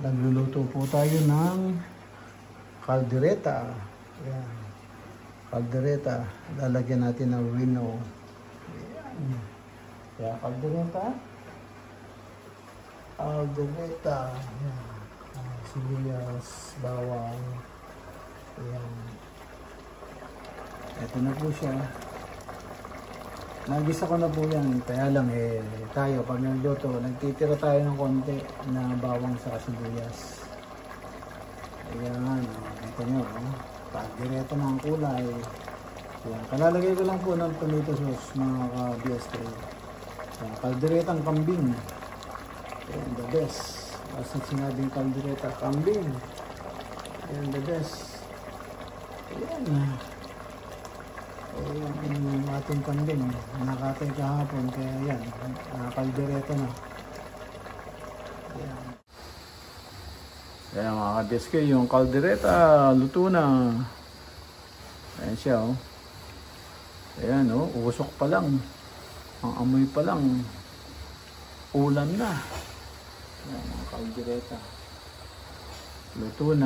Nagluluto po tayo ng kaldereta. Ayan. Kaldereta. Lalagyan natin ng wino. Ayan. Kaya kaldereta. Kaldereta. Ayan. Sibuyas, bawang. Ayan. Ito na po siya. Nagisa ko na po yan, kaya lang tayo pag nagluto, nagtitira tayo ng konti na bawang sa sibuyas. Ayan, ito nyo, kaldereta na ang kulay. Ayan, kalalagay ko lang po ng tomato sauce mga ka-BSK. Kalderetang kambing. Ayan, the best. Kasi sinabing kaldereta, kambing. Ayan, the best. Ayan. Ayan yung ating kambing, nakatay kahapon, kaya yan, kaldereta na. Ayan. Kaya mga ka-BSK, yung kaldereta, luto na. Ayan siya, oh. Ayan, oh, usok pa lang. Ang amoy pa lang, ulam na. Ayan, mga kaldereta. Luto na.